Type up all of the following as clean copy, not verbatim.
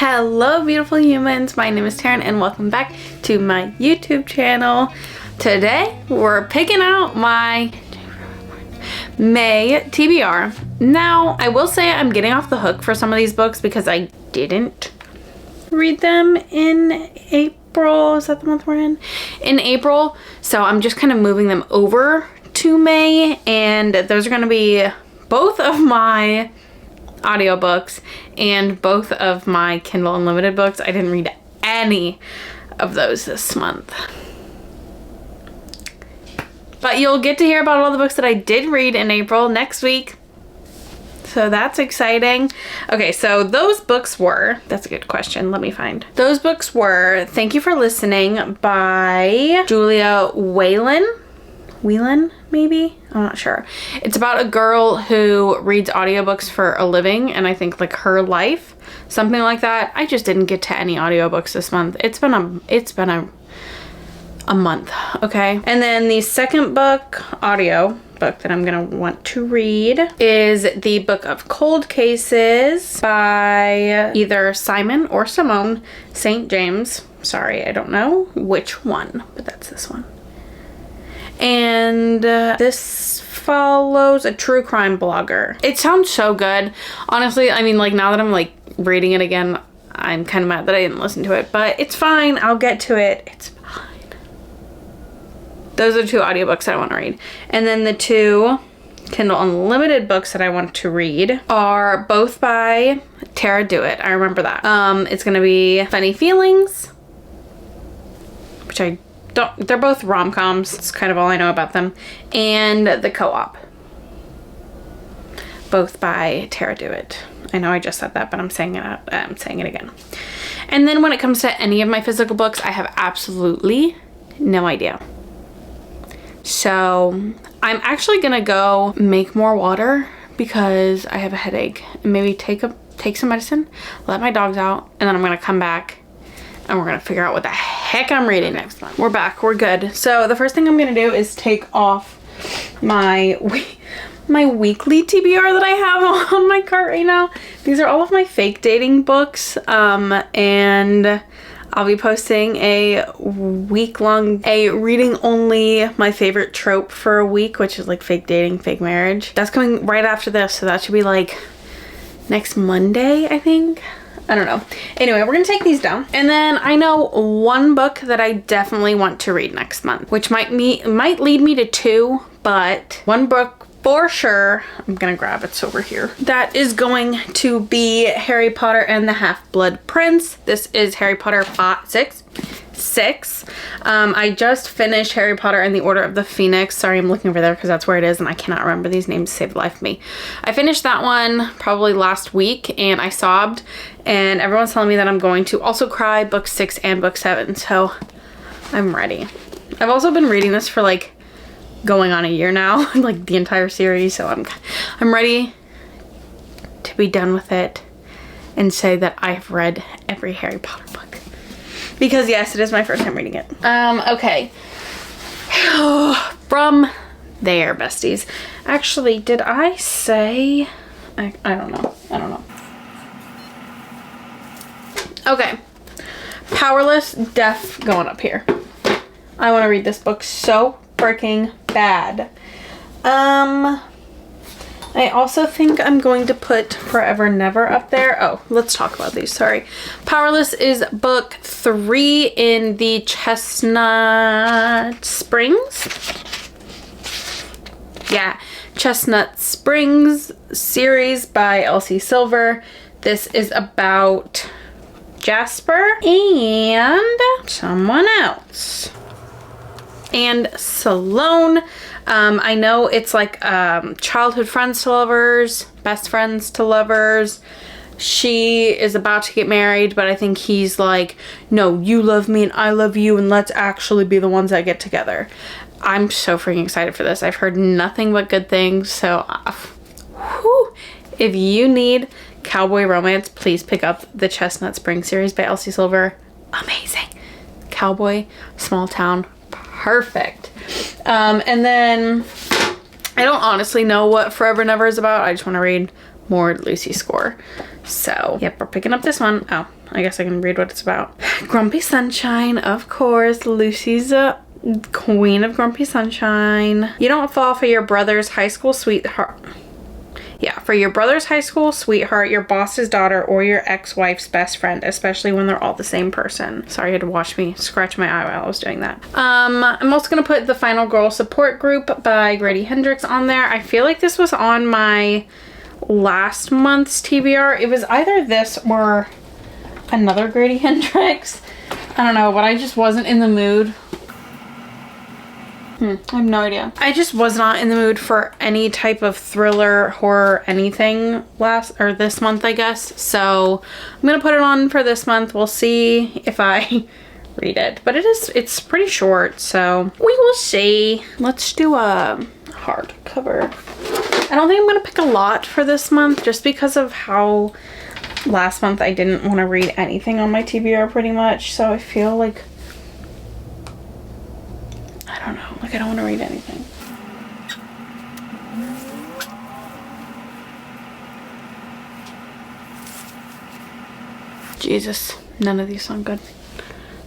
Hello beautiful humans, my name is Taryn and welcome back to my YouTube channel. Today we're picking out my May TBR. Now I will say I'm getting off the hook for some of these books because I didn't read them in April. Is that the month we're in? In April. So I'm just kind of moving them over to May, and those are going to be both of my audiobooks and both of my Kindle Unlimited books. I didn't read any of those this month, but you'll get to hear about all the books that I did read in April next week, so that's exciting. Okay, so those books were, that's a good question, let me find. Those books were Thank You for Listening by Julia Whelan, maybe? I'm not sure. It's about a girl who reads audiobooks for a living, and I think like her life, something like that. I just didn't get to any audiobooks this month. It's been a month, okay? And then the second book, audio book that I'm gonna want to read is the book of Cold Cases by either Simon or Simone St. James. Sorry, I don't know which one, but that's this one. And this follows a true crime blogger. It sounds so good. Honestly, I mean, like, now that I'm like reading it again, I'm kind of mad that I didn't listen to it, but it's fine. I'll get to it. It's fine. Those are two audiobooks that I want to read. And then the two Kindle Unlimited books that I want to read are both by Tarah Dewitt. I remember that. It's going to be Funny Feelings, which they're both rom-coms. It's kind of all I know about them. And The Co-op. Both by Tarah Dewitt. I know I just said that, but I'm saying it again. And then when it comes to any of my physical books, I have absolutely no idea. So I'm actually gonna go make more water because I have a headache, and maybe take some medicine, let my dogs out, and then I'm gonna come back and we're gonna figure out what the heck I'm reading next month. We're back, we're good. So the first thing I'm gonna do is take off my weekly TBR that I have on my cart right now. These are all of my fake dating books, and I'll be posting a week-long, reading only my favorite trope for a week, which is like fake dating, fake marriage. That's coming right after this, so that should be like next Monday, I think. I don't know. Anyway, we're gonna take these down. And then I know one book that I definitely want to read next month, which might lead me to two, but one book for sure, I'm gonna grab it's over here. That is going to be Harry Potter and the Half-Blood Prince. This is Harry Potter 6. I just finished Harry Potter and the Order of the Phoenix. Sorry, I'm looking over there because that's where it is and I cannot remember these names to save the life of me. I finished that one probably last week and I sobbed, and everyone's telling me that I'm going to also cry book 6 and book 7, so I'm ready. I've also been reading this for like going on a year now, like the entire series, so I'm ready to be done with it and say that I've read every Harry Potter book. Because yes, it is my first time reading it. Okay. From there, besties. Actually, did I say... I don't know. Okay. Powerless, going up here. I want to read this book so freaking bad. I also think I'm going to put Forever Never up there. Oh, let's talk about these. Sorry. Powerless is book 3 in the Chestnut Springs. Yeah, Chestnut Springs series by Elsie Silver. This is about Jasper and someone else. And Sloane. I know it's like childhood friends to lovers, best friends to lovers. She is about to get married, but I think he's like, no, you love me and I love you, and let's actually be the ones that get together. I'm so freaking excited for this. I've heard nothing but good things, so if you need cowboy romance, please pick up the Chestnut Spring series by Elsie Silver. Amazing. Cowboy, small town, perfect. And then I don't honestly know what Forever Never is about. I just want to read more Lucy Score. So, yep, we're picking up this one. Oh, I guess I can read what it's about. Grumpy Sunshine, of course. Lucy's a queen of Grumpy Sunshine. You don't fall for your brother's high school sweetheart. Yeah, for your brother's high school sweetheart, your boss's daughter, or your ex-wife's best friend, especially when they're all the same person. Sorry, you had to watch me scratch my eye while I was doing that. I'm also gonna put The Final Girl Support Group by Grady Hendrix on there. I feel like this was on my last month's TBR. It was either this or another Grady Hendrix. I don't know, but I just wasn't in the mood. I have no idea. I just was not in the mood for any type of thriller, horror, anything this month, I guess. So I'm gonna put it on for this month. We'll see if I read it. But it's pretty short, so we will see. Let's do a hardcover. I don't think I'm gonna pick a lot for this month just because of how last month I didn't want to read anything on my TBR pretty much. So I feel like, I don't know, like I don't want to read anything. Jesus, none of these sound good.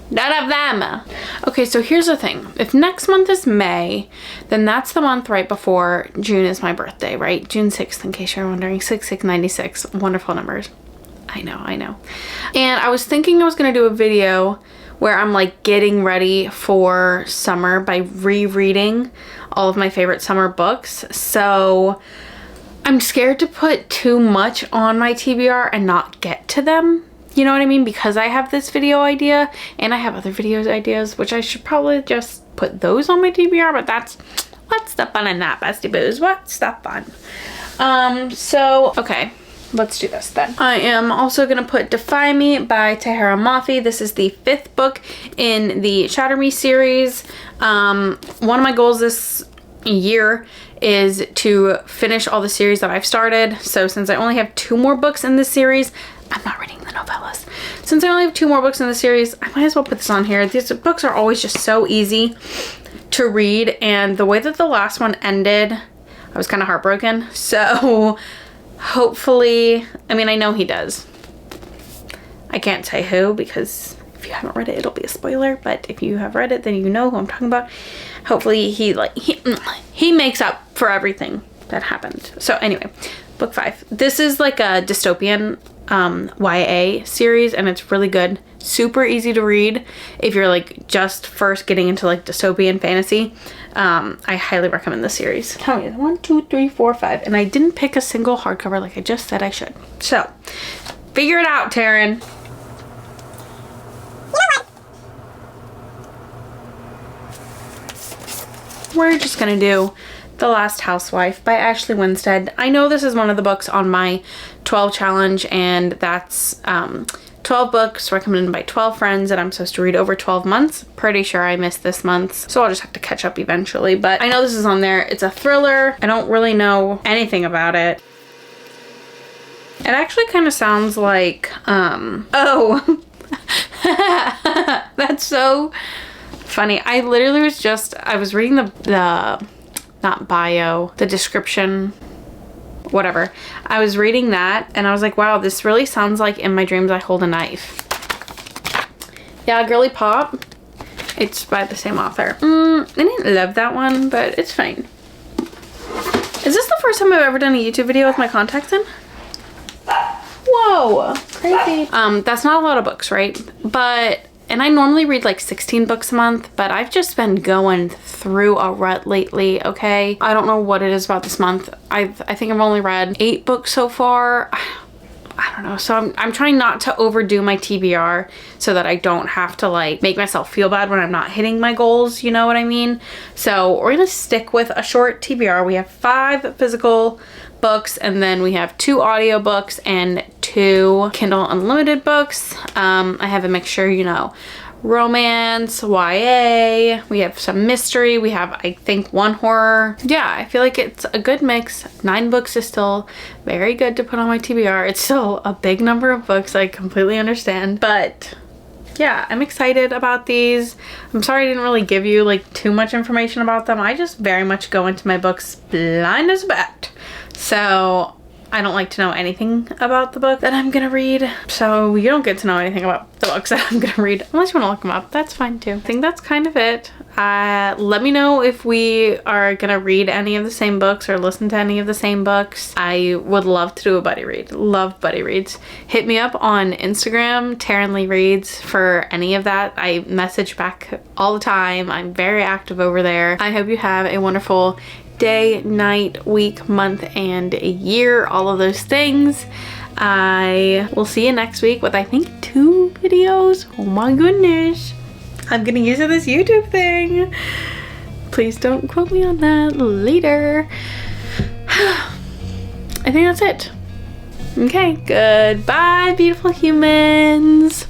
None of them! Okay, so here's the thing. If next month is May, then that's the month right before June is my birthday, right? June 6th, in case you're wondering. 6696. Wonderful numbers. I know. And I was thinking I was going to do a video where I'm like getting ready for summer by rereading all of my favorite summer books. So I'm scared to put too much on my TBR and not get to them. You know what I mean? Because I have this video idea and I have other videos ideas, which I should probably just put those on my TBR, but what's the fun in that, bestie boos? What's the fun? So, okay. Let's do this then. I am also going to put Defy Me by Tahereh Mafi. This is the 5th book in the Shatter Me series. One of my goals this year is to finish all the series that I've started. So since I only have 2 more books in this series, I'm not reading the novellas. Since I only have 2 more books in the series, I might as well put this on here. These books are always just so easy to read. And the way that the last one ended, I was kind of heartbroken. So hopefully, I mean, I know he does. I can't say who because if you haven't read it, it'll be a spoiler. But if you have read it, then you know who I'm talking about. Hopefully he makes up for everything that happened. So anyway, book 5. This is like a dystopian YA series and it's really good. Super easy to read if you're like just first getting into like dystopian fantasy. I highly recommend this series. How many? 1, 2, 3, 4, 5. And I didn't pick a single hardcover like I just said I should. So figure it out, Taryn. We're just gonna do The Last Housewife by Ashley Winstead. I know this is one of the books on my 12 challenge, and that's 12 books recommended by 12 friends that I'm supposed to read over 12 months. Pretty sure I missed this month, so I'll just have to catch up eventually. But I know this is on there. It's a thriller. I don't really know anything about it. It actually kind of sounds like, oh, that's so funny. I literally was reading the not bio, the description, whatever. I was reading that and I was like, wow, this really sounds like In My Dreams I Hold a Knife. Yeah, Girly Pop. It's by the same author. I didn't love that one, but it's fine. Is this the first time I've ever done a YouTube video with my contacts in? Whoa, crazy. That's not a lot of books, right? And I normally read like 16 books a month, but I've just been going through a rut lately, okay? I don't know what it is about this month. I think I've only read 8 books so far. I don't know. So I'm trying not to overdo my TBR so that I don't have to like make myself feel bad when I'm not hitting my goals, you know what I mean? So we're gonna stick with a short TBR. We have 5 physical books and then we have 2 audiobooks and 2 Kindle Unlimited books. I have a mixture, you know, romance, YA, we have some mystery, we have I think 1 horror. Yeah, I feel like it's a good mix. 9 books is still very good to put on my TBR. It's still a big number of books, I completely understand, but yeah, I'm excited about these. I'm sorry I didn't really give you like too much information about them. I just very much go into my books blind as a bat. So I don't like to know anything about the book that I'm gonna read. So you don't get to know anything about the books that I'm gonna read unless you want to look them up. That's fine too. I think that's kind of it. Let me know if we are gonna read any of the same books or listen to any of the same books. I would love to do a buddy read. Love buddy reads. Hit me up on Instagram, Tarynleighreads, for any of that. I message back all the time. I'm very active over there. I hope you have a wonderful day, night, week, month, and a year. All of those things. I will see you next week with, I think, 2 videos. Oh my goodness. I'm gonna use this YouTube thing. Please don't quote me on that later. I think that's it. Okay, goodbye, beautiful humans.